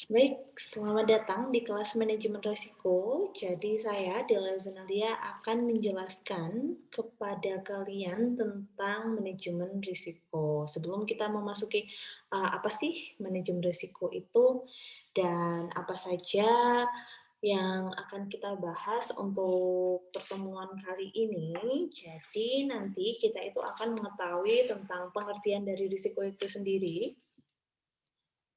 Baik, selamat datang di kelas manajemen risiko. Jadi saya, Dela Zenalia, akan menjelaskan kepada kalian tentang manajemen risiko. Sebelum kita memasuki apa sih manajemen risiko itu dan apa saja yang akan kita bahas untuk pertemuan kali ini. Jadi nanti kita itu akan mengetahui tentang pengertian dari risiko itu sendiri,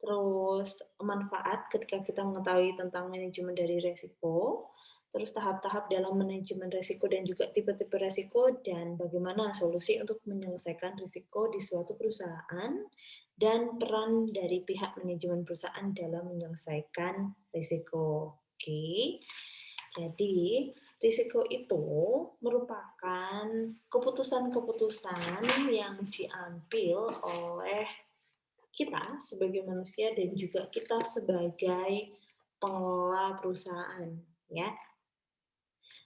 terus manfaat ketika kita mengetahui tentang manajemen dari resiko, terus tahap-tahap dalam manajemen resiko dan juga tipe-tipe resiko, dan bagaimana solusi untuk menyelesaikan risiko di suatu perusahaan, dan peran dari pihak manajemen perusahaan dalam menyelesaikan risiko. Oke, jadi risiko itu merupakan keputusan-keputusan yang diambil oleh kita sebagai manusia dan juga kita sebagai pengelola perusahaan, ya.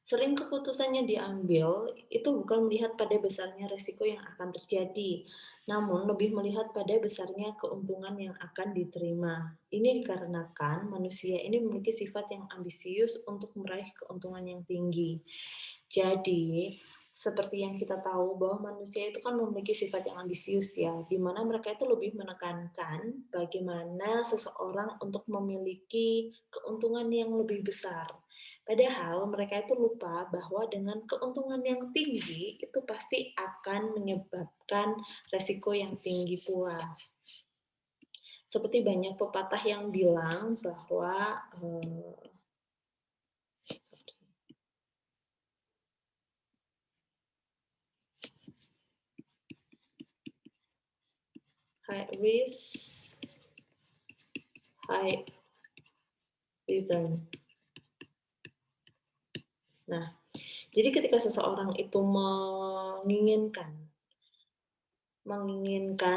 Sering keputusannya diambil itu bukan melihat pada besarnya resiko yang akan terjadi, namun lebih melihat pada besarnya keuntungan yang akan diterima. Ini dikarenakan manusia ini memiliki sifat yang ambisius untuk meraih keuntungan yang tinggi. Jadi, seperti yang kita tahu bahwa manusia itu kan memiliki sifat yang ambisius ya, di mana mereka itu lebih menekankan bagaimana seseorang untuk memiliki keuntungan yang lebih besar. Padahal mereka itu lupa bahwa dengan keuntungan yang tinggi itu pasti akan menyebabkan resiko yang tinggi pula. Seperti banyak pepatah yang bilang bahwa high risk, high return. Nah, jadi ketika seseorang itu menginginkan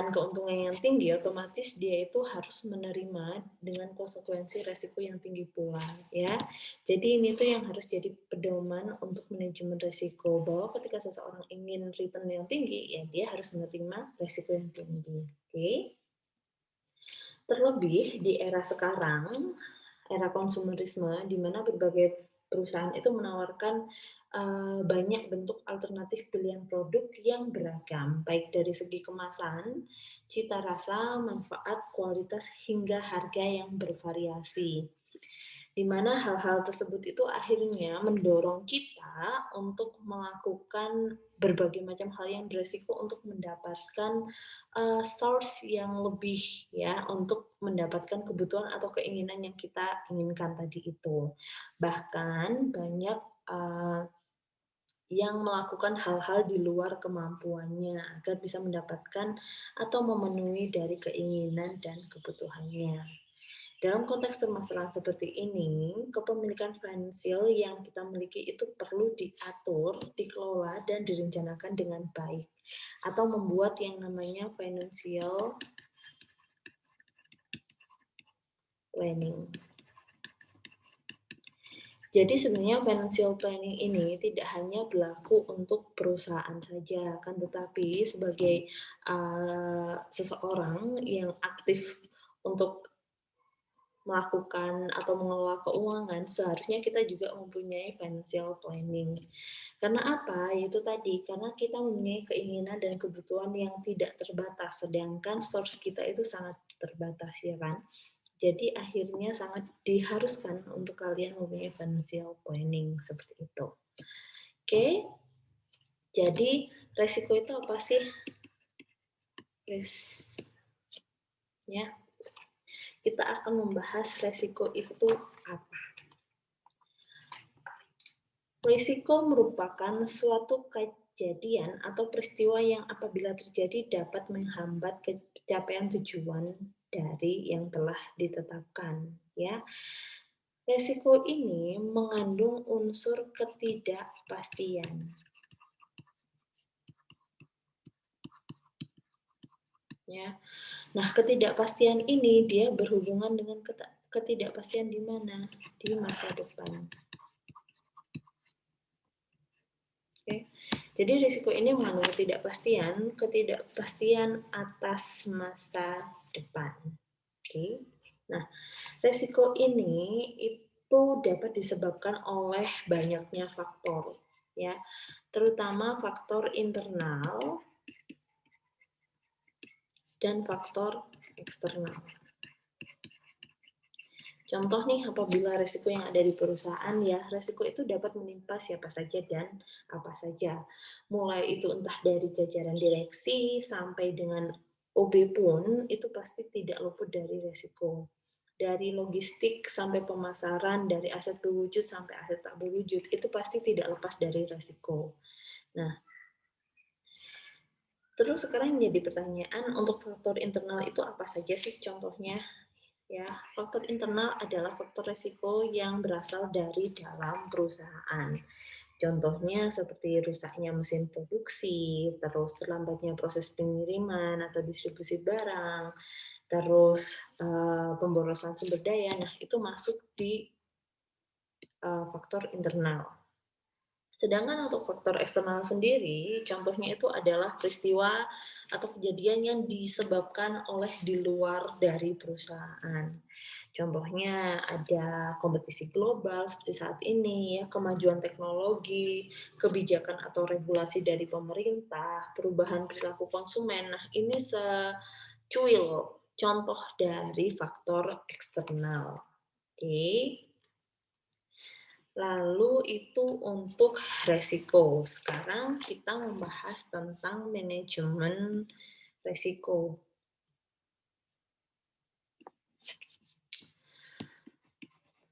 keuntungan yang tinggi, otomatis dia itu harus menerima dengan konsekuensi resiko yang tinggi pula, ya. Jadi ini tuh yang harus jadi pedoman untuk manajemen resiko, bahwa ketika seseorang ingin return yang tinggi, ya dia harus menerima resiko yang tinggi. Oke. Terlebih di era sekarang, era konsumerisme, di mana berbagai perusahaan itu menawarkan banyak bentuk alternatif pilihan produk yang beragam, baik dari segi kemasan, cita rasa, manfaat, kualitas, hingga harga yang bervariasi. Di mana hal-hal tersebut itu akhirnya mendorong kita untuk melakukan berbagai macam hal yang beresiko untuk mendapatkan source yang lebih, ya, untuk mendapatkan kebutuhan atau keinginan yang kita inginkan tadi itu. Bahkan banyak yang melakukan hal-hal di luar kemampuannya agar bisa mendapatkan atau memenuhi dari keinginan dan kebutuhannya. Dalam konteks permasalahan seperti ini, kepemilikan finansial yang kita miliki itu perlu diatur, dikelola, dan direncanakan dengan baik, atau membuat yang namanya financial planning. Jadi sebenarnya financial planning ini tidak hanya berlaku untuk perusahaan saja, kan, tetapi sebagai seseorang yang aktif untuk melakukan atau mengelola keuangan, seharusnya kita juga mempunyai financial planning. Karena apa? Yaitu tadi, karena kita mempunyai keinginan dan kebutuhan yang tidak terbatas, sedangkan source kita itu sangat terbatas, ya kan? Jadi akhirnya sangat diharuskan untuk kalian mempunyai financial planning seperti itu. Oke, jadi resiko itu apa sih? Ya, kita akan membahas resiko itu apa. Risiko merupakan suatu kejadian atau peristiwa yang apabila terjadi dapat menghambat pencapaian tujuan dari yang telah ditetapkan, ya. Risiko ini mengandung unsur ketidakpastian. Ya. Nah, ketidakpastian ini dia berhubungan dengan ketidakpastian di mana? Di masa depan. Oke. Jadi risiko ini mengandung ketidakpastian atas masa depan. Oke. Nah, resiko ini itu dapat disebabkan oleh banyaknya faktor, ya, terutama faktor internal dan faktor eksternal. Contoh nih, apabila resiko yang ada di perusahaan, ya, resiko itu dapat menimpa siapa saja dan apa saja. Mulai itu entah dari jajaran direksi sampai dengan OB pun, itu pasti tidak luput dari resiko. Dari logistik sampai pemasaran, dari aset berwujud sampai aset tak berwujud, itu pasti tidak lepas dari resiko. Nah, terus sekarang jadi pertanyaan, untuk faktor internal itu apa saja sih contohnya? Ya, faktor internal adalah faktor risiko yang berasal dari dalam perusahaan. Contohnya seperti rusaknya mesin produksi, terus terlambatnya proses pengiriman atau distribusi barang, terus pemborosan sumber daya. Nah, itu masuk di faktor internal. Sedangkan untuk faktor eksternal sendiri, contohnya itu adalah peristiwa atau kejadian yang disebabkan oleh di luar dari perusahaan. Contohnya ada kompetisi global seperti saat ini, ya, kemajuan teknologi, kebijakan atau regulasi dari pemerintah, perubahan perilaku konsumen. Nah, ini secuil contoh dari faktor eksternal. Oke. Lalu itu untuk resiko. Sekarang kita membahas tentang manajemen resiko.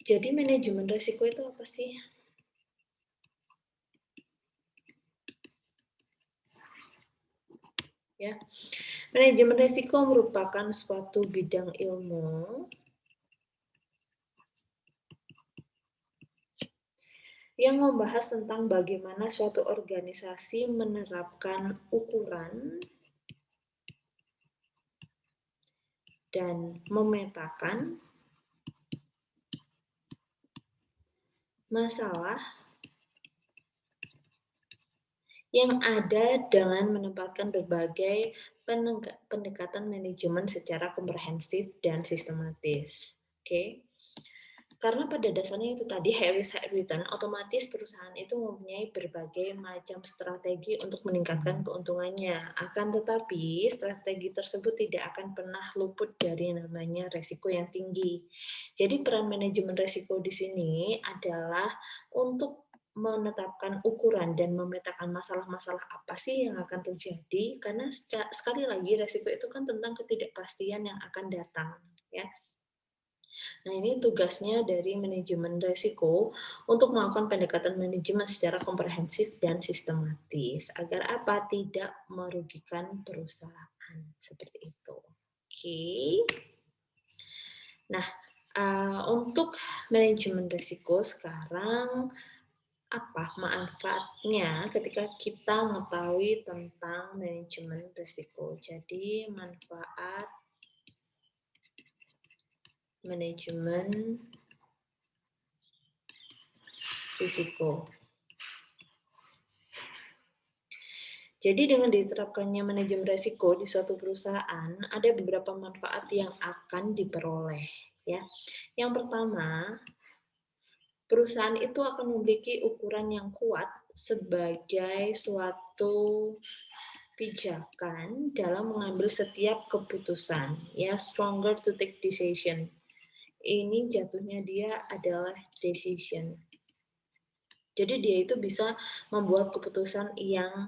Jadi manajemen resiko itu apa sih? Ya, manajemen resiko merupakan suatu bidang ilmu yang membahas tentang bagaimana suatu organisasi menerapkan ukuran dan memetakan masalah yang ada dengan menempatkan berbagai pendekatan manajemen secara komprehensif dan sistematis. Oke. Karena pada dasarnya itu tadi high risk high return, otomatis perusahaan itu mempunyai berbagai macam strategi untuk meningkatkan keuntungannya. Akan tetapi strategi tersebut tidak akan pernah luput dari namanya resiko yang tinggi. Jadi peran manajemen resiko di sini adalah untuk menetapkan ukuran dan memetakan masalah-masalah apa sih yang akan terjadi, karena sekali lagi resiko itu kan tentang ketidakpastian yang akan datang, ya. Nah, ini tugasnya dari manajemen risiko untuk melakukan pendekatan manajemen secara komprehensif dan sistematis agar apa? Tidak merugikan perusahaan. Seperti itu. Oke. Nah, untuk manajemen risiko sekarang apa manfaatnya ketika kita mengetahui tentang manajemen risiko? Jadi, manfaat manajemen risiko. Jadi dengan diterapkannya manajemen risiko di suatu perusahaan, ada beberapa manfaat yang akan diperoleh, ya. Yang pertama, perusahaan itu akan memiliki ukuran yang kuat sebagai suatu pijakan dalam mengambil setiap keputusan, ya, stronger to take decision. Ini jatuhnya dia adalah decision. Jadi dia itu bisa membuat keputusan yang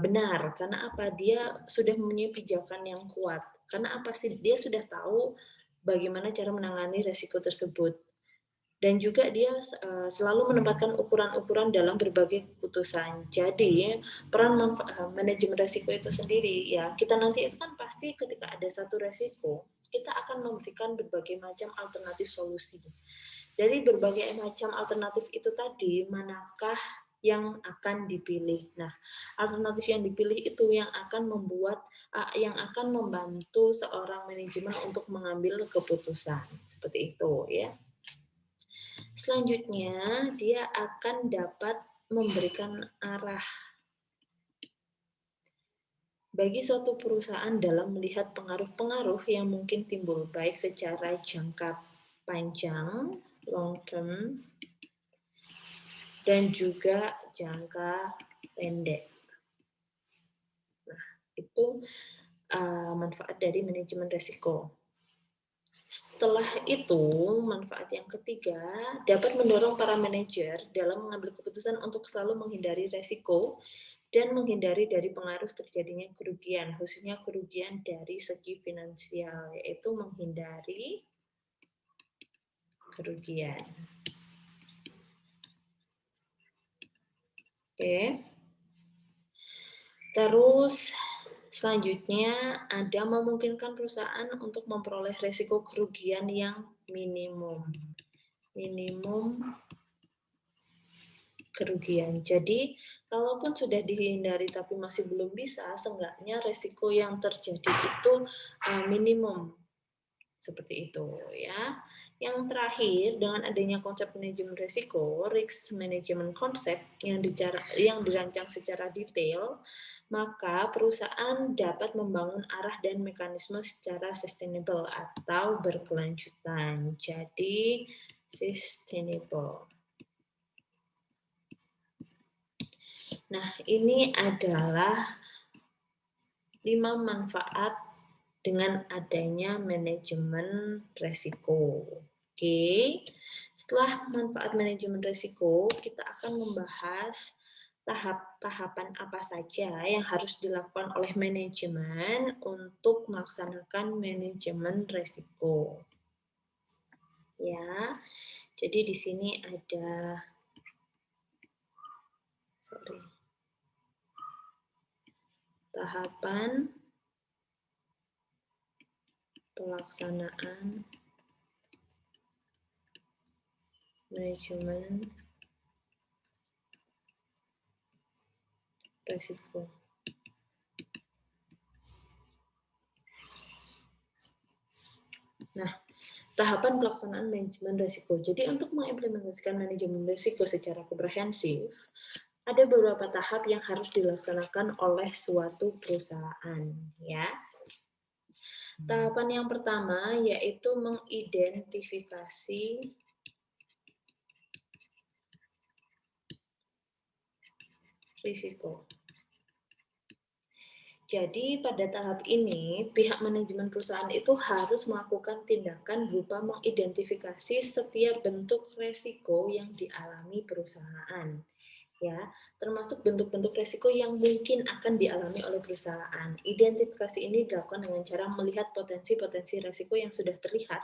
benar. Karena apa? Dia sudah mempunyai pijakan yang kuat. Karena apa sih? Dia sudah tahu bagaimana cara menangani resiko tersebut. Dan juga dia selalu menempatkan ukuran-ukuran dalam berbagai keputusan. Jadi peran manajemen resiko itu sendiri, ya, kita nanti itu kan pasti ketika ada satu resiko, kita akan memberikan berbagai macam alternatif solusi. Dari berbagai macam alternatif itu tadi, manakah yang akan dipilih? Nah, alternatif yang dipilih itu yang akan yang akan membantu seorang manajemen untuk mengambil keputusan. Seperti itu, ya. Selanjutnya, dia akan dapat memberikan arah. bagi suatu perusahaan dalam melihat pengaruh-pengaruh yang mungkin timbul baik secara jangka panjang, long term, dan juga jangka pendek. Nah, itu manfaat dari manajemen risiko. Setelah itu, manfaat yang ketiga dapat mendorong para manajer dalam mengambil keputusan untuk selalu menghindari resiko dan menghindari dari pengaruh terjadinya kerugian, khususnya kerugian dari segi finansial, yaitu menghindari kerugian. Oke. Terus selanjutnya ada memungkinkan perusahaan untuk memperoleh resiko kerugian yang minimum. Minimum kerugian. Jadi, kalaupun sudah dihindari tapi masih belum bisa, seenggaknya resiko yang terjadi itu minimum. Seperti itu ya. Yang terakhir, dengan adanya konsep manajemen risiko, risk management concept yang dirancang secara detail, maka perusahaan dapat membangun arah dan mekanisme secara sustainable atau berkelanjutan. Jadi sustainable. Nah, ini adalah 5 manfaat dengan adanya manajemen risiko. Oke, setelah manfaat manajemen risiko, kita akan membahas tahap-tahapan apa saja yang harus dilakukan oleh manajemen untuk melaksanakan manajemen risiko. Ya, jadi di sini ada tahapan pelaksanaan manajemen risiko. Nah, tahapan pelaksanaan manajemen risiko. Jadi untuk mengimplementasikan manajemen risiko secara komprehensif, ada beberapa tahap yang harus dilaksanakan oleh suatu perusahaan, ya. Tahapan yang pertama yaitu mengidentifikasi risiko. Jadi pada tahap ini, pihak manajemen perusahaan itu harus melakukan tindakan berupa mengidentifikasi setiap bentuk risiko yang dialami perusahaan. Ya, termasuk bentuk-bentuk risiko yang mungkin akan dialami oleh perusahaan. Identifikasi ini dilakukan dengan cara melihat potensi-potensi risiko yang sudah terlihat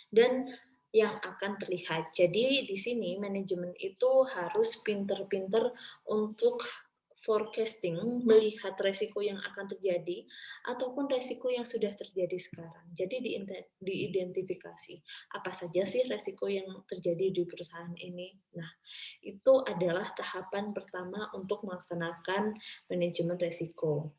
dan yang akan terlihat. Jadi di sini manajemen itu harus pinter-pinter untuk forecasting, melihat resiko yang akan terjadi ataupun resiko yang sudah terjadi sekarang. Jadi diidentifikasi apa saja sih resiko yang terjadi di perusahaan ini. Nah, itu adalah tahapan pertama untuk melaksanakan manajemen resiko.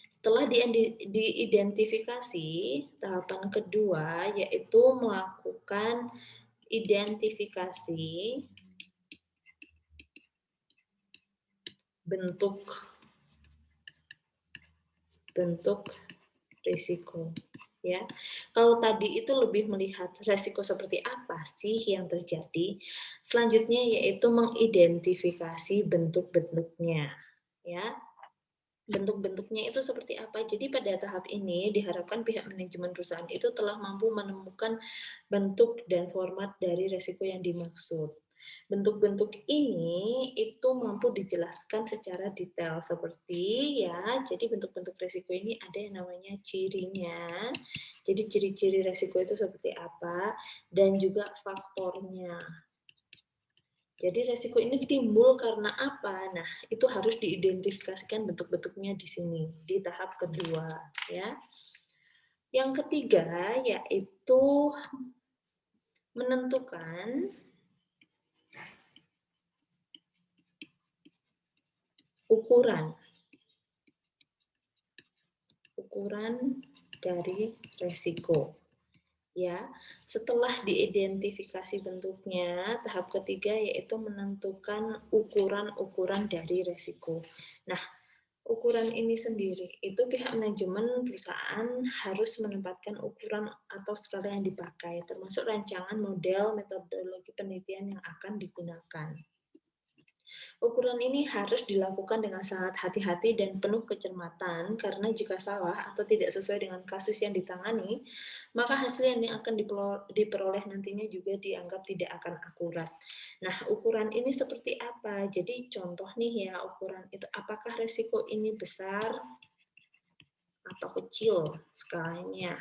Setelah diidentifikasi, tahapan kedua yaitu melakukan identifikasi bentuk risiko. Ya, kalau tadi itu lebih melihat resiko seperti apa sih yang terjadi. Selanjutnya yaitu mengidentifikasi bentuk-bentuknya. Ya, bentuk-bentuknya itu seperti apa. Jadi pada tahap ini diharapkan pihak manajemen perusahaan itu telah mampu menemukan bentuk dan format dari resiko yang dimaksud. Bentuk-bentuk ini itu mampu dijelaskan secara detail seperti ya, jadi bentuk-bentuk resiko ini ada yang namanya cirinya. Jadi ciri-ciri resiko itu seperti apa dan juga faktornya. Jadi resiko ini timbul karena apa? Nah, itu harus diidentifikasikan bentuk-bentuknya di sini, di tahap kedua. Ya. Yang ketiga, yaitu menentukan ukuran dari resiko. Ya, setelah diidentifikasi bentuknya, tahap ketiga yaitu menentukan ukuran-ukuran dari resiko. Nah, ukuran ini sendiri, itu pihak manajemen perusahaan harus menempatkan ukuran atau skala yang dipakai, termasuk rancangan model metodologi penelitian yang akan digunakan. Ukuran ini harus dilakukan dengan sangat hati-hati dan penuh kecermatan, karena jika salah atau tidak sesuai dengan kasus yang ditangani, maka hasil yang akan diperoleh nantinya juga dianggap tidak akan akurat. Nah, ukuran ini seperti apa? Jadi contoh nih ya, ukuran itu apakah resiko ini besar atau kecil skalanya.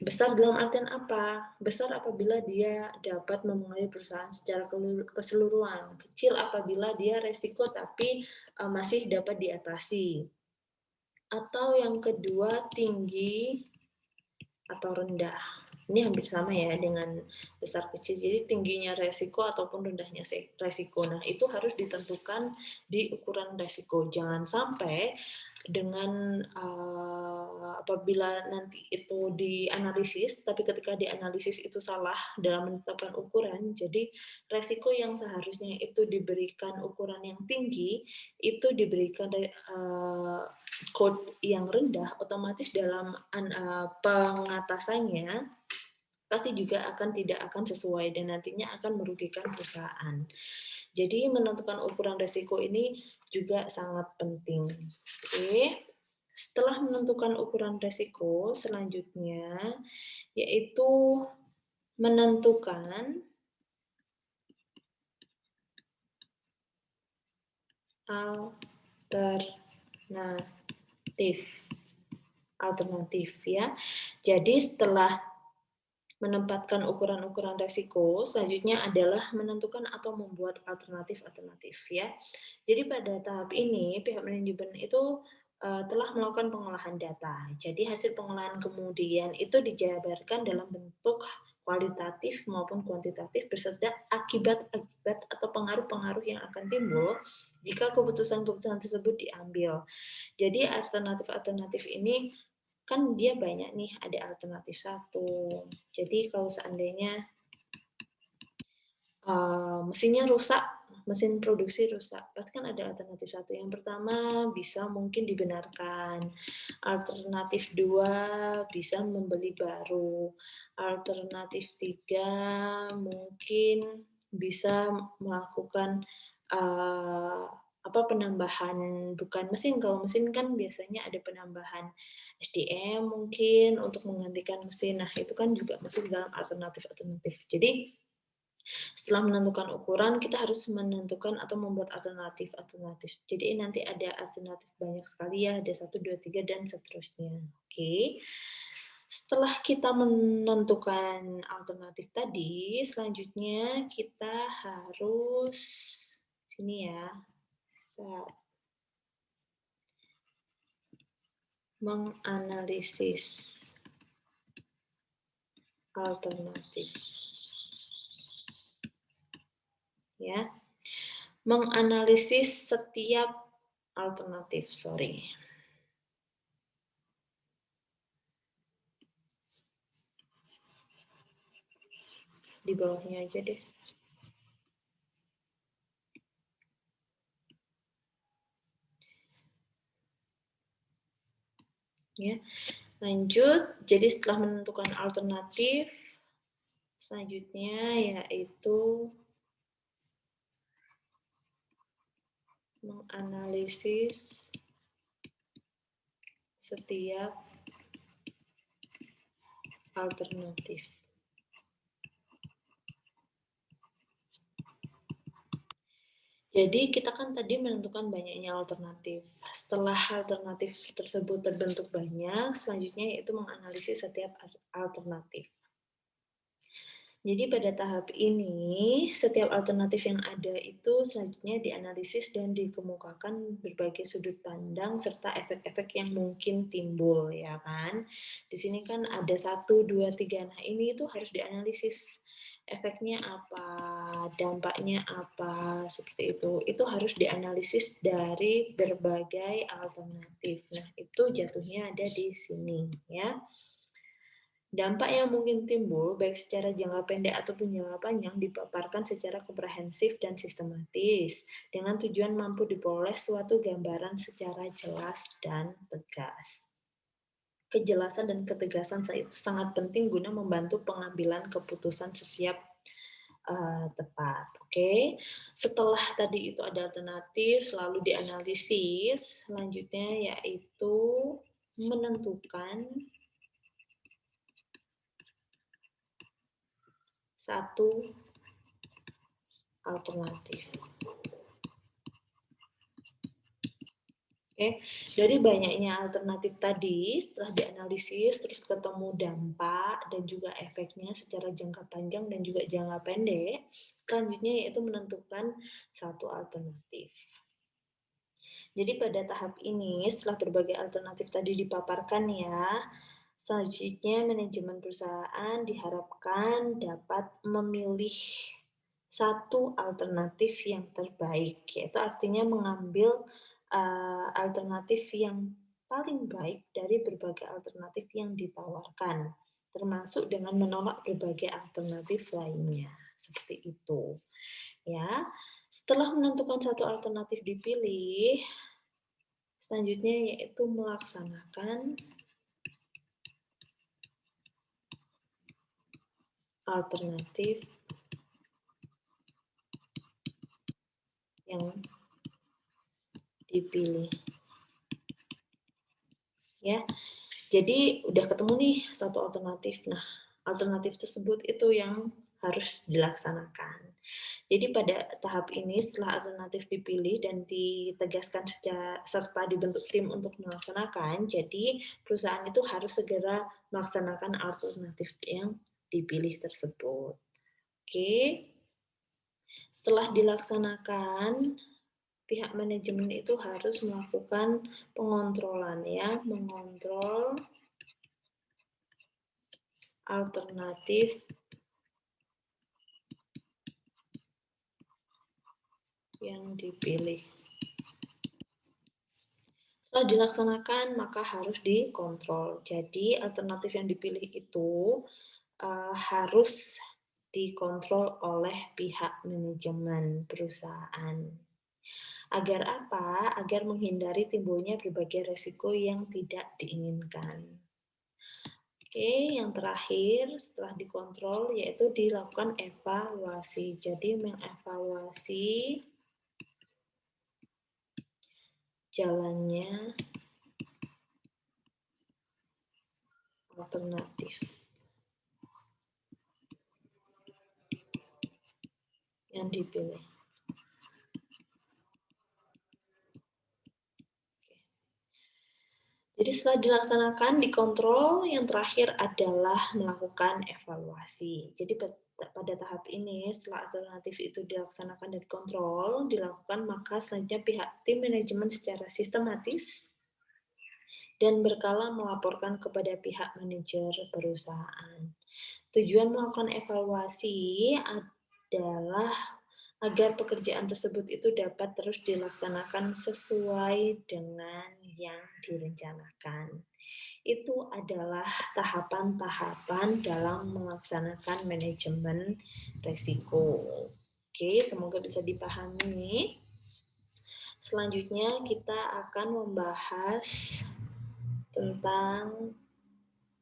Besar dalam artian apa? Besar apabila dia dapat memengaruhi perusahaan secara keseluruhan. Kecil apabila dia resiko tapi masih dapat diatasi. Atau yang kedua, tinggi atau rendah. Ini hampir sama ya dengan besar kecil. Jadi tingginya resiko ataupun rendahnya resiko. Nah, itu harus ditentukan di ukuran resiko. Jangan sampai dengan apabila nanti itu dianalisis, tapi ketika dianalisis itu salah dalam menetapkan ukuran, jadi resiko yang seharusnya itu diberikan ukuran yang tinggi, itu diberikan code yang rendah, otomatis dalam pengatasannya pasti juga tidak akan sesuai dan nantinya akan merugikan perusahaan. Jadi menentukan ukuran resiko ini juga sangat penting. Oke. Setelah menentukan ukuran resiko, selanjutnya yaitu menentukan alternatif ya. Jadi setelah menempatkan ukuran-ukuran resiko, selanjutnya adalah menentukan atau membuat alternatif-alternatif ya. Jadi pada tahap ini pihak manajemen itu telah melakukan pengolahan data. Jadi hasil pengolahan kemudian itu dijabarkan dalam bentuk kualitatif maupun kuantitatif beserta akibat-akibat atau pengaruh-pengaruh yang akan timbul jika keputusan-keputusan tersebut diambil. Jadi alternatif-alternatif ini kan dia banyak nih, ada alternatif 1. Jadi kalau seandainya mesinnya rusak, mesin produksi rusak, pasti kan ada alternatif 1. Yang pertama bisa mungkin dibenarkan. Alternatif 2 bisa membeli baru. Alternatif 3 mungkin bisa melakukan penambahan, bukan mesin. Kalau mesin kan biasanya ada penambahan SDM mungkin untuk menggantikan mesin. Nah, itu kan juga masuk dalam alternatif-alternatif. Jadi setelah menentukan ukuran, kita harus menentukan atau membuat alternatif-alternatif. Jadi nanti ada alternatif banyak sekali ya, ada 1, 2, 3, dan seterusnya. Oke. Setelah kita menentukan alternatif tadi, selanjutnya kita harus sini ya, menganalisis alternatif. Ya. Menganalisis setiap alternatif, Di bawahnya aja deh. Ya. Lanjut, jadi setelah menentukan alternatif, selanjutnya yaitu menganalisis setiap alternatif. Jadi kita kan tadi menentukan banyaknya alternatif. Setelah alternatif tersebut terbentuk banyak, selanjutnya yaitu menganalisis setiap alternatif. Jadi pada tahap ini, setiap alternatif yang ada itu selanjutnya dianalisis dan dikemukakan berbagai sudut pandang serta efek-efek yang mungkin timbul, ya kan? Di sini kan ada 1, 2, 3. Nah, ini itu harus dianalisis. Efeknya apa, dampaknya apa, seperti itu. Itu harus dianalisis dari berbagai alternatif. Nah, itu jatuhnya ada di sini, ya. Dampak yang mungkin timbul, baik secara jangka pendek ataupun jangka panjang, dipaparkan secara komprehensif dan sistematis, dengan tujuan mampu diperoleh suatu gambaran secara jelas dan tegas. Kejelasan dan ketegasan itu sangat penting guna membantu pengambilan keputusan setiap tepat. Oke, setelah tadi itu ada alternatif, lalu dianalisis, selanjutnya yaitu menentukan satu alternatif. Oke, dari banyaknya alternatif tadi, setelah dianalisis, terus ketemu dampak dan juga efeknya secara jangka panjang dan juga jangka pendek, selanjutnya yaitu menentukan satu alternatif. Jadi pada tahap ini, setelah berbagai alternatif tadi dipaparkan ya, selanjutnya manajemen perusahaan diharapkan dapat memilih satu alternatif yang terbaik, yaitu artinya mengambil alternatif yang paling baik dari berbagai alternatif yang ditawarkan, termasuk dengan menolak berbagai alternatif lainnya. Seperti itu. Ya. Setelah menentukan satu alternatif dipilih, selanjutnya yaitu melaksanakan alternatif yang dipilih. Ya. Jadi udah ketemu nih satu alternatif. Nah, alternatif tersebut itu yang harus dilaksanakan. Jadi pada tahap ini setelah alternatif dipilih dan ditegaskan serta dibentuk tim untuk melaksanakan, jadi perusahaan itu harus segera melaksanakan alternatif yang dipilih tersebut. Oke. Setelah dilaksanakan, pihak manajemen itu harus melakukan pengontrolan ya, mengontrol alternatif yang dipilih. Setelah dilaksanakan, maka harus dikontrol. Jadi, alternatif yang dipilih itu harus dikontrol oleh pihak manajemen perusahaan. Agar apa? Agar menghindari timbulnya berbagai resiko yang tidak diinginkan. Oke, yang terakhir setelah dikontrol yaitu dilakukan evaluasi. Jadi mengevaluasi jalannya alternatif yang dipilih. Jadi setelah dilaksanakan, dikontrol, yang terakhir adalah melakukan evaluasi. Jadi pada tahap ini, setelah alternatif itu dilaksanakan dan dikontrol, dilakukan, maka selanjutnya pihak tim manajemen secara sistematis dan berkala melaporkan kepada pihak manajer perusahaan. Tujuan melakukan evaluasi adalah agar pekerjaan tersebut itu dapat terus dilaksanakan sesuai dengan yang direncanakan. Itu adalah tahapan-tahapan dalam melaksanakan manajemen risiko. Oke, semoga bisa dipahami. Selanjutnya kita akan membahas tentang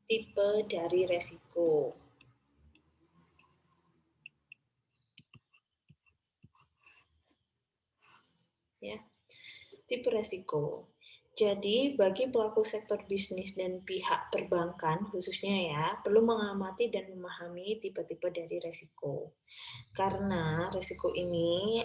tipe dari resiko. Ya, tipe resiko. Jadi, bagi pelaku sektor bisnis dan pihak perbankan khususnya ya, perlu mengamati dan memahami tipe-tipe dari resiko. Karena resiko ini,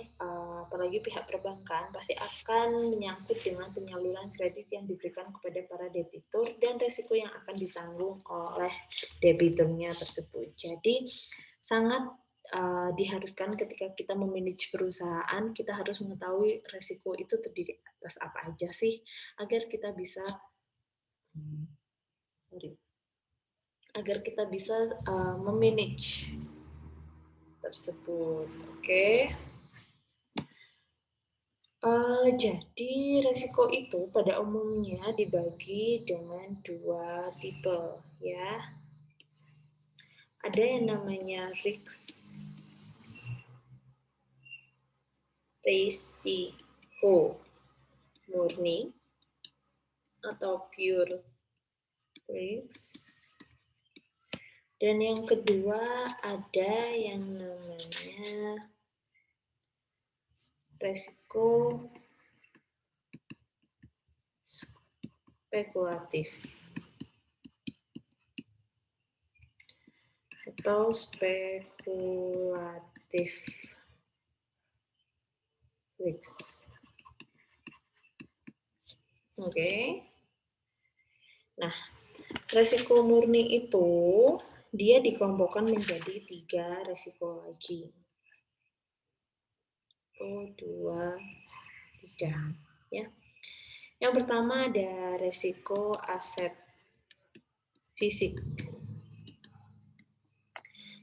apalagi pihak perbankan, pasti akan menyangkut dengan penyaluran kredit yang diberikan kepada para debitur dan resiko yang akan ditanggung oleh debiturnya tersebut. Jadi, sangat diharuskan ketika kita memanage perusahaan, kita harus mengetahui resiko itu terdiri atas apa aja sih, agar kita bisa memanage tersebut. Oke. Jadi resiko itu pada umumnya dibagi dengan dua tipe ya. Ada yang namanya risiko murni atau pure risk. Dan yang kedua ada yang namanya resiko spekulatif atau spekulatif risk. Oke. Nah, resiko murni itu dia dikelompokkan menjadi 3 resiko lagi. 1, 2, 3. Ya. Yang pertama ada resiko aset fisik.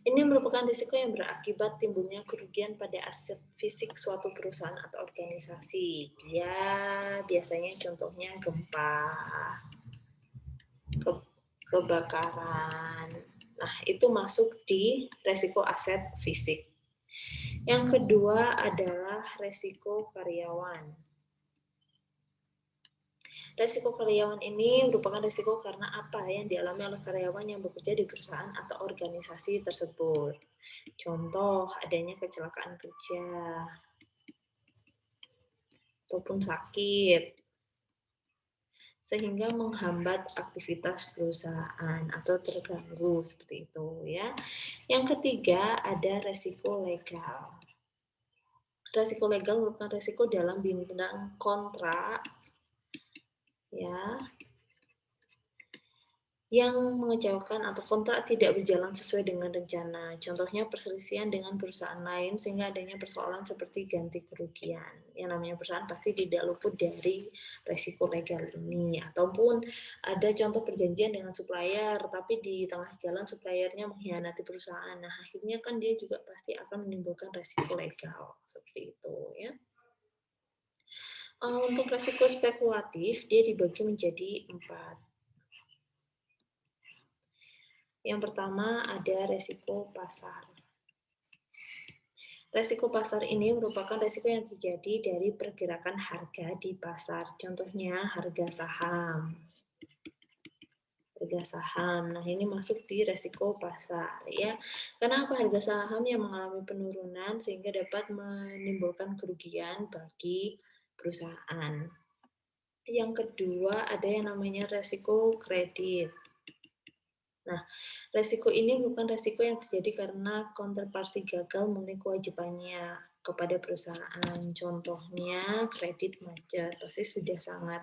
Ini merupakan risiko yang berakibat timbulnya kerugian pada aset fisik suatu perusahaan atau organisasi. Dia biasanya contohnya gempa, kebakaran. Nah, itu masuk di resiko aset fisik. Yang kedua adalah resiko karyawan. Resiko karyawan ini merupakan resiko karena apa yang dialami oleh karyawan yang bekerja di perusahaan atau organisasi tersebut. Contoh, adanya kecelakaan kerja ataupun sakit, sehingga menghambat aktivitas perusahaan atau terganggu seperti itu ya. Yang ketiga ada resiko legal. Resiko legal merupakan resiko dalam bidang kontrak ya yang mengecewakan atau kontrak tidak berjalan sesuai dengan rencana. Contohnya perselisihan dengan perusahaan lain sehingga adanya persoalan seperti ganti kerugian. Yang namanya perusahaan pasti tidak luput dari resiko legal ini. Ataupun ada contoh perjanjian dengan supplier, tapi di tengah jalan suppliernya mengkhianati perusahaan. Nah, akhirnya kan dia juga pasti akan menimbulkan resiko legal. Seperti itu ya. Untuk resiko spekulatif, dia dibagi menjadi 4. Yang pertama ada resiko pasar. Resiko pasar ini merupakan resiko yang terjadi dari pergerakan harga di pasar. Contohnya harga saham. Harga saham. Nah, ini masuk di resiko pasar ya. Kenapa harga saham yang mengalami penurunan sehingga dapat menimbulkan kerugian bagi perusahaan. Yang kedua ada yang namanya resiko kredit. Nah, resiko ini bukan resiko yang terjadi karena counterparty gagal memenuhi kewajibannya kepada perusahaan. Contohnya kredit macet. Pasti sudah sangat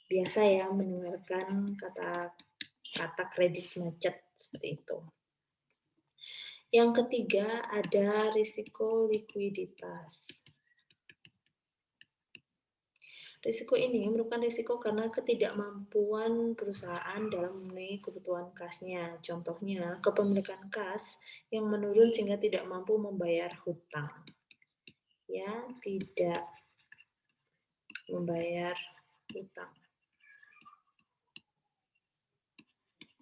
biasa ya mendengarkan kata kredit macet seperti itu. Yang ketiga ada risiko likuiditas. Risiko ini merupakan risiko karena ketidakmampuan perusahaan dalam memenuhi kebutuhan kasnya. Contohnya, kepemilikan kas yang menurun sehingga tidak mampu membayar hutang. Ya, tidak membayar hutang.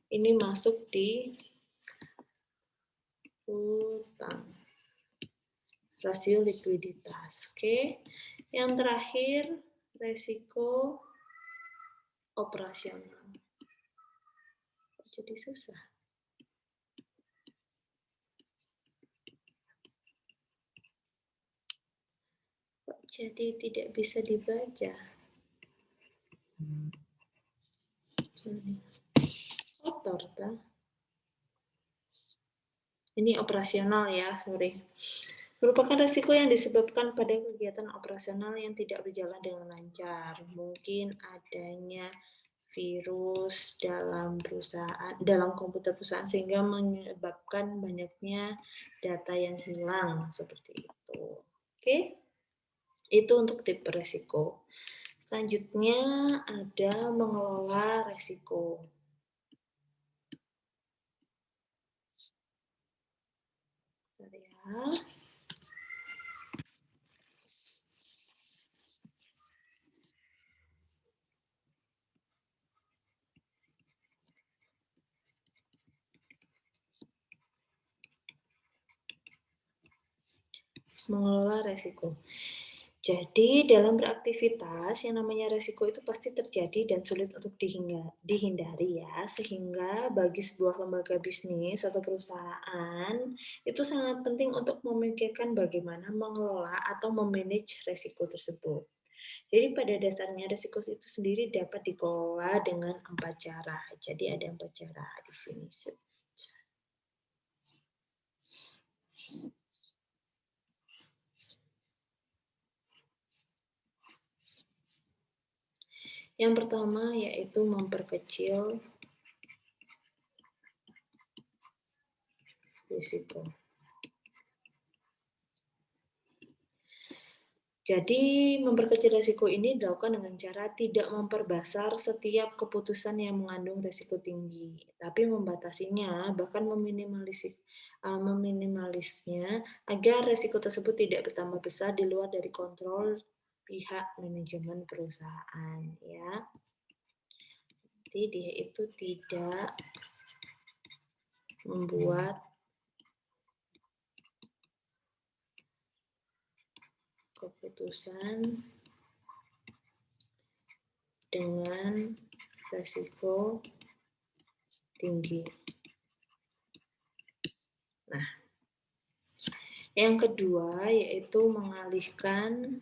Ini masuk di hutang. Rasio likuiditas. Oke. Yang terakhir, resiko operasional. Jadi susah. Kok jadi tidak bisa dibaca? Kotor, kan? Ini operasional ya, sorry. Merupakan risiko yang disebabkan pada kegiatan operasional yang tidak berjalan dengan lancar. Mungkin adanya virus dalam perusahaan, dalam komputer perusahaan sehingga menyebabkan banyaknya data yang hilang seperti itu. Oke, itu untuk tipe resiko. Selanjutnya ada mengelola resiko. Ya. mengelola resiko. Jadi dalam beraktivitas yang namanya resiko itu pasti terjadi dan sulit untuk dihindari ya, sehingga bagi sebuah lembaga bisnis atau perusahaan itu sangat penting untuk memikirkan bagaimana mengelola atau memanage resiko tersebut. Jadi pada dasarnya resiko itu sendiri dapat dikelola dengan 4 cara. Jadi ada 4 cara di sini. Yang pertama yaitu memperkecil risiko. Jadi, memperkecil resiko ini dilakukan dengan cara tidak memperbesar setiap keputusan yang mengandung resiko tinggi, tapi membatasinya, bahkan meminimalisnya agar resiko tersebut tidak bertambah besar di luar dari kontrol pihak manajemen perusahaan, ya. Jadi dia itu tidak membuat keputusan dengan resiko tinggi. Nah, yang kedua yaitu mengalihkan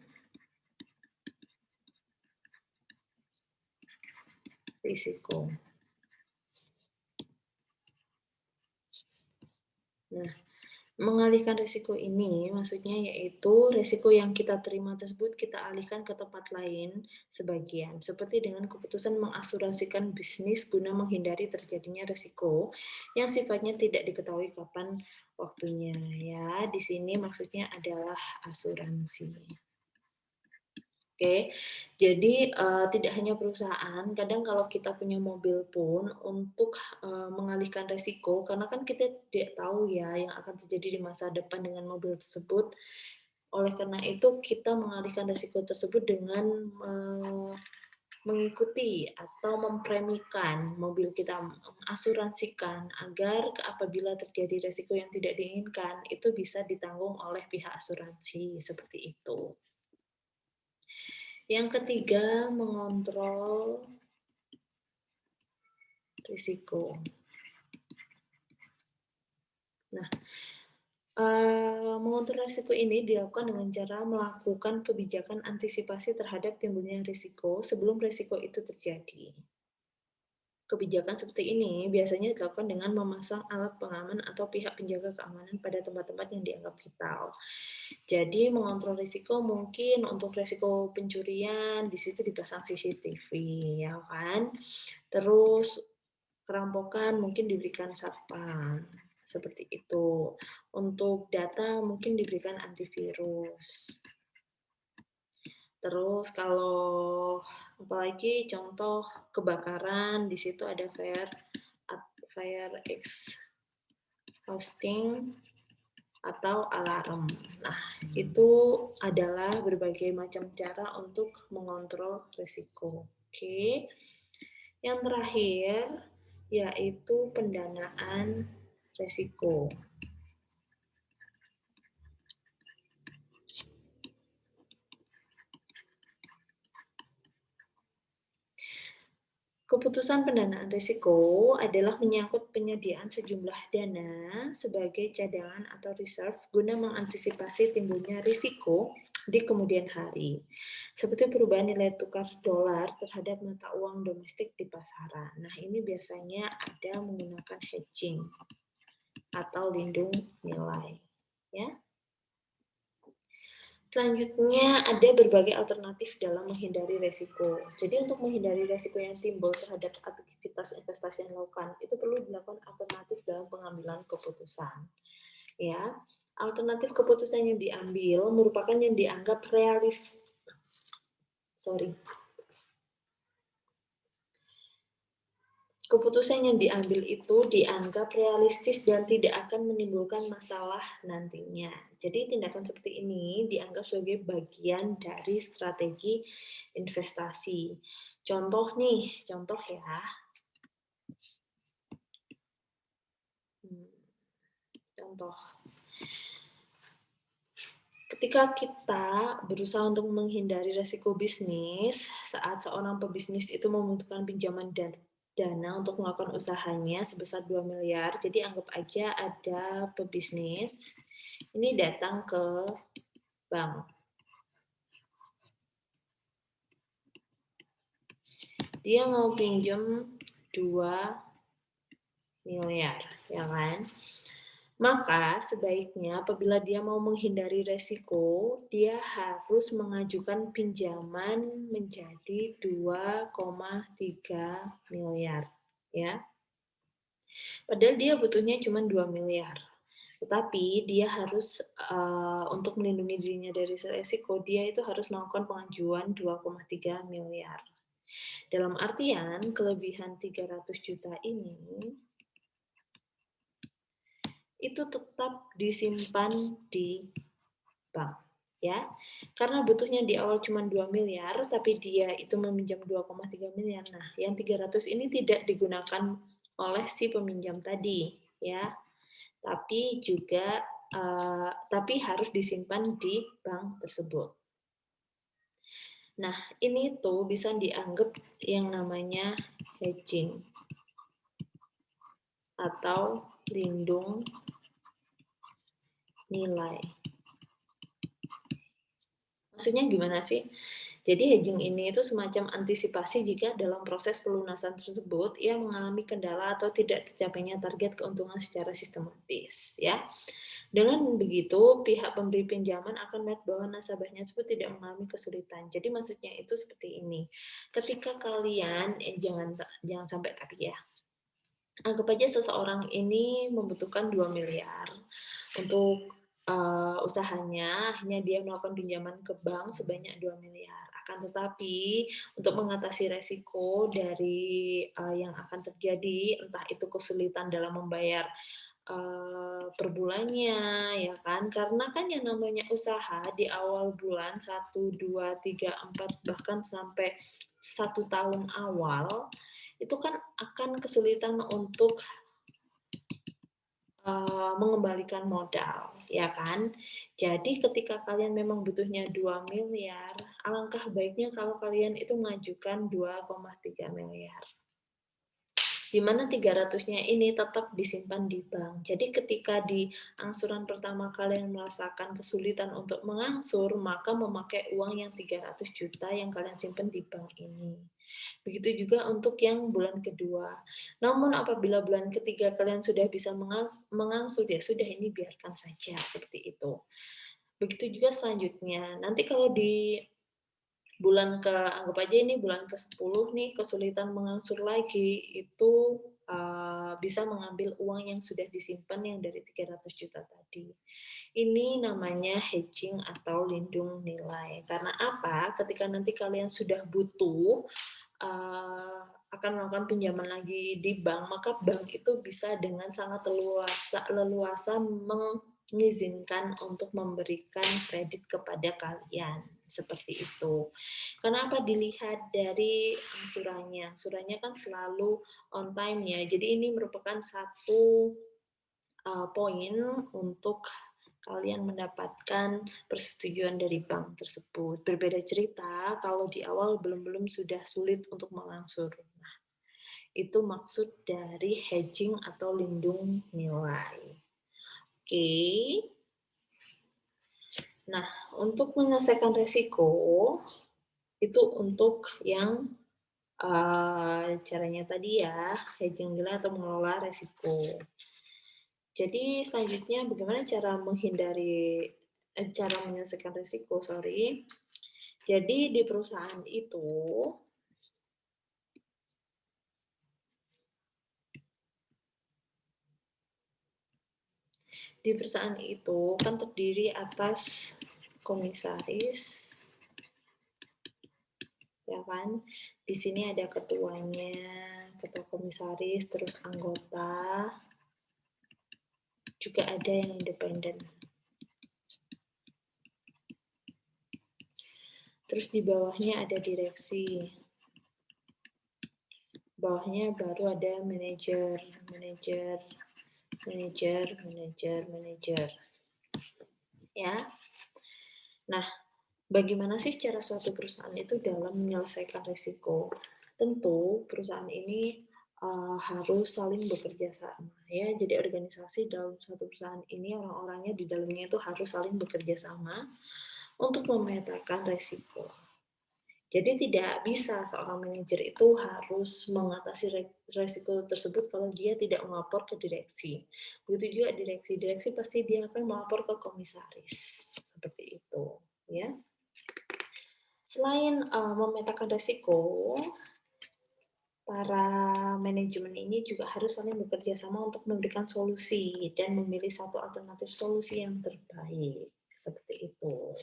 risiko. Nah, mengalihkan risiko ini maksudnya yaitu risiko yang kita terima tersebut kita alihkan ke tempat lain sebagian, seperti dengan keputusan mengasuransikan bisnis guna menghindari terjadinya risiko yang sifatnya tidak diketahui kapan waktunya ya. Di sini maksudnya adalah asuransi. Oke, jadi tidak hanya perusahaan, kadang kalau kita punya mobil pun untuk mengalihkan resiko, karena kan kita tidak tahu ya yang akan terjadi di masa depan dengan mobil tersebut. Oleh karena itu, kita mengalihkan resiko tersebut dengan mengikuti atau mempremikan mobil kita, mengasuransikan agar apabila terjadi resiko yang tidak diinginkan, itu bisa ditanggung oleh pihak asuransi, seperti itu. Yang ketiga, mengontrol risiko. Nah, mengontrol risiko ini dilakukan dengan cara melakukan kebijakan antisipasi terhadap timbulnya risiko sebelum risiko itu terjadi. Kebijakan seperti ini biasanya dilakukan dengan memasang alat pengaman atau pihak penjaga keamanan pada tempat-tempat yang dianggap vital. Jadi mengontrol risiko mungkin untuk risiko pencurian di situ dipasang CCTV ya kan. Terus kerampokan mungkin diberikan satpam seperti itu. Untuk data mungkin diberikan antivirus. Terus kalau apalagi contoh kebakaran di situ ada fire exhausting atau alarm. Nah, itu adalah berbagai macam cara untuk mengontrol risiko. Oke. Yang terakhir yaitu pendanaan risiko. Keputusan pendanaan risiko adalah menyangkut penyediaan sejumlah dana sebagai cadangan atau reserve guna mengantisipasi timbulnya risiko di kemudian hari, seperti perubahan nilai tukar dolar terhadap mata uang domestik di pasaran. Nah, ini biasanya ada menggunakan hedging atau lindung nilai, ya. Selanjutnya ada berbagai alternatif dalam menghindari resiko. Jadi untuk menghindari resiko yang timbul terhadap aktivitas investasi yang dilakukan, itu perlu dilakukan alternatif dalam pengambilan keputusan. Ya, alternatif keputusan yang diambil merupakan yang dianggap Keputusan yang diambil itu dianggap realistis dan tidak akan menimbulkan masalah nantinya. Jadi tindakan seperti ini dianggap sebagai bagian dari strategi investasi. Contoh ya. Contoh. Ketika kita berusaha untuk menghindari resiko bisnis, saat seorang pebisnis itu membutuhkan pinjaman dan dana untuk melakukan usahanya sebesar 2 miliar, jadi anggap aja ada pebisnis, ini datang ke bank. Dia mau pinjam 2 miliar, ya kan? Maka sebaiknya apabila dia mau menghindari resiko, dia harus mengajukan pinjaman menjadi 2,3 miliar, ya. Padahal dia butuhnya cuma 2 miliar. Tetapi dia harus untuk melindungi dirinya dari resiko, dia itu harus melakukan pengajuan 2,3 miliar. Dalam artian kelebihan 300 juta ini itu tetap disimpan di bank, ya. Karena butuhnya di awal cuma 2 miliar, tapi dia itu meminjam 2,3 miliar. Nah, yang 300 ini tidak digunakan oleh si peminjam tadi, ya. Tapi juga tapi harus disimpan di bank tersebut. Nah, ini tuh bisa dianggap yang namanya hedging atau lindung nilai. Maksudnya gimana sih? Jadi hedging ini itu semacam antisipasi jika dalam proses pelunasan tersebut ia mengalami kendala atau tidak tercapainya target keuntungan secara sistematis, ya. Dengan begitu, pihak pemberi pinjaman akan melihat bahwa nasabahnya tersebut tidak mengalami kesulitan. Jadi maksudnya itu seperti ini. Ketika kalian jangan sampai tadi ya. Anggap aja seseorang ini membutuhkan 2 miliar untuk usahanya, akhirnya dia melakukan pinjaman ke bank sebanyak 2 miliar. Akan tetapi untuk mengatasi resiko dari yang akan terjadi, entah itu kesulitan dalam membayar per bulannya, ya kan? Karena kan yang namanya usaha di awal bulan 1, 2, 3, 4, bahkan sampai 1 tahun awal, itu kan akan kesulitan untuk mengembalikan modal, ya kan? Jadi ketika kalian memang butuhnya 2 miliar, alangkah baiknya kalau kalian itu mengajukan 2,3 miliar. Di mana 300-nya ini tetap disimpan di bank. Jadi ketika di angsuran pertama kalian merasakan kesulitan untuk mengangsur, maka memakai uang yang 300 juta yang kalian simpan di bank ini. Begitu juga untuk yang bulan kedua. Namun apabila bulan ketiga kalian sudah bisa mengangsur, ya sudah, ini biarkan saja seperti itu. Begitu juga selanjutnya. Nanti kalau di bulan anggap aja ini bulan ke-10 nih, kesulitan mengangsur lagi, itu bisa mengambil uang yang sudah disimpan yang dari 300 juta tadi. Ini namanya hedging atau lindung nilai. Karena apa? Ketika nanti kalian sudah butuh akan melakukan pinjaman lagi di bank, maka bank itu bisa dengan sangat leluasa mengizinkan untuk memberikan kredit kepada kalian. Seperti itu. Kenapa dilihat dari angsurannya? Angsurannya kan selalu on time ya. Jadi ini merupakan satu poin untuk kalian mendapatkan persetujuan dari bank tersebut. Berbeda cerita kalau di awal belum sudah sulit untuk mengangsur. Nah, itu maksud dari hedging atau lindung nilai. Oke. Nah, untuk menyelesaikan resiko, itu untuk yang caranya tadi ya, hedging nilai atau mengelola resiko. Jadi selanjutnya bagaimana cara menyelesaikan resiko, sorry. Jadi di perusahaan itu kan terdiri atas komisaris, ya kan? Di sini ada ketuanya, ketua komisaris, terus anggota, juga ada yang independen. Terus di bawahnya ada direksi. Bawahnya baru ada manajer. Ya. Nah, bagaimana sih cara suatu perusahaan itu dalam menyelesaikan risiko? Tentu perusahaan ini harus saling bekerja sama ya. Jadi organisasi dalam suatu perusahaan ini orang-orangnya di dalamnya itu harus saling bekerja sama untuk memetakan risiko. Jadi tidak bisa seorang manajer itu harus mengatasi resiko tersebut kalau dia tidak melapor ke direksi. Begitu juga direksi, direksi pasti dia akan melapor ke komisaris. Seperti itu, ya. Selain memetakan resiko, para manajemen ini juga harus saling bekerja sama untuk memberikan solusi dan memilih satu alternatif solusi yang terbaik. Seperti itu.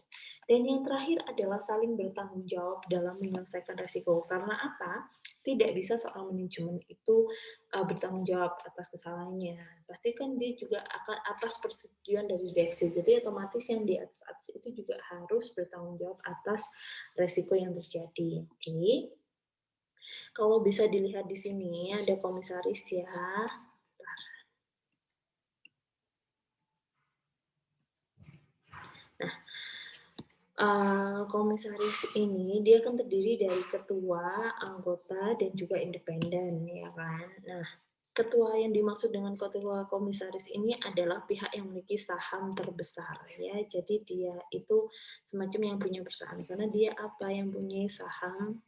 Dan yang terakhir adalah saling bertanggung jawab dalam menyelesaikan resiko. Karena apa? Tidak bisa seorang manajemen itu bertanggung jawab atas kesalahannya. Pasti kan dia juga akan atas persetujuan dari direksi. Jadi otomatis yang di atas itu juga harus bertanggung jawab atas resiko yang terjadi. Oke. Kalau bisa dilihat di sini ada komisaris ya. Nah, komisaris ini dia kan terdiri dari ketua, anggota, dan juga independen, ya kan? Nah, ketua yang dimaksud dengan ketua komisaris ini adalah pihak yang memiliki saham terbesar, ya. Jadi dia itu semacam yang punya perusahaan karena dia apa yang punya saham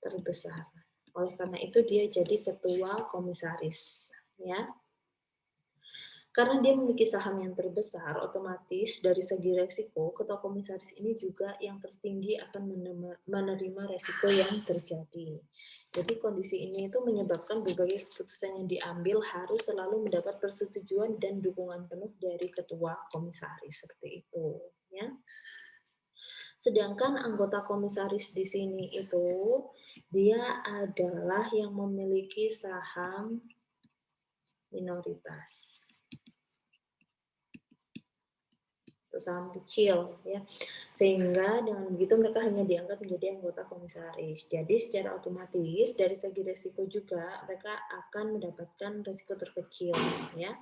terbesar. Oleh karena itu dia jadi ketua komisaris, ya. Karena dia memiliki saham yang terbesar, otomatis dari segi resiko, ketua komisaris ini juga yang tertinggi akan menerima resiko yang terjadi. Jadi kondisi ini itu menyebabkan berbagai keputusan yang diambil harus selalu mendapat persetujuan dan dukungan penuh dari ketua komisaris, seperti itu. Ya. Sedangkan anggota komisaris di sini itu, dia adalah yang memiliki saham minoritas. Saham kecil ya, sehingga dengan begitu mereka hanya diangkat menjadi anggota komisaris. Jadi secara otomatis dari segi resiko juga mereka akan mendapatkan resiko terkecil ya.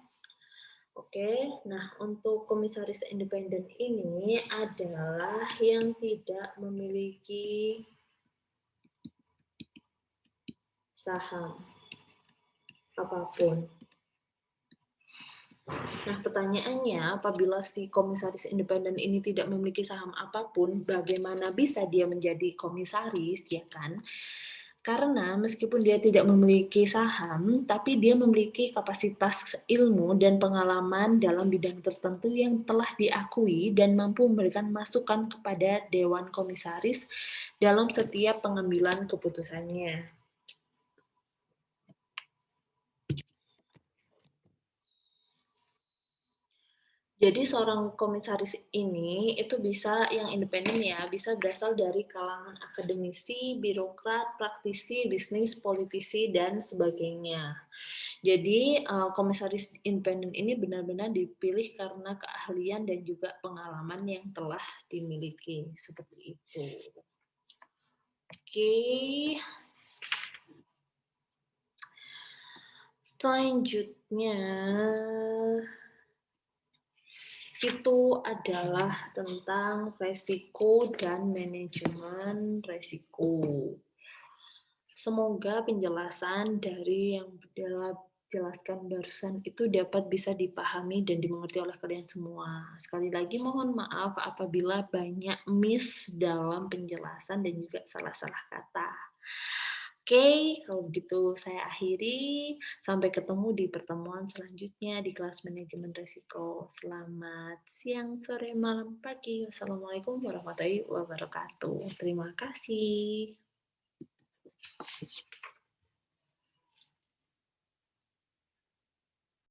Oke, nah untuk komisaris independen ini adalah yang tidak memiliki saham apapun. Nah, pertanyaannya, apabila si komisaris independen ini tidak memiliki saham apapun, bagaimana bisa dia menjadi komisaris, ya kan? Karena meskipun dia tidak memiliki saham, tapi dia memiliki kapasitas ilmu dan pengalaman dalam bidang tertentu yang telah diakui dan mampu memberikan masukan kepada Dewan Komisaris dalam setiap pengambilan keputusannya. Jadi seorang komisaris ini itu bisa yang independen ya, bisa berasal dari kalangan akademisi, birokrat, praktisi, bisnis, politisi, dan sebagainya. Jadi komisaris independen ini benar-benar dipilih karena keahlian dan juga pengalaman yang telah dimiliki. Seperti itu. Oke. Selanjutnya itu adalah tentang resiko dan manajemen resiko. Semoga penjelasan dari yang jelaskan barusan itu dapat bisa dipahami dan dimengerti oleh kalian semua. Sekali lagi mohon maaf apabila banyak miss dalam penjelasan dan juga salah-salah kata. Oke, kalau begitu saya akhiri. Sampai ketemu di pertemuan selanjutnya di kelas manajemen risiko. Selamat siang, sore, malam, pagi. Wassalamualaikum warahmatullahi wabarakatuh. Terima kasih.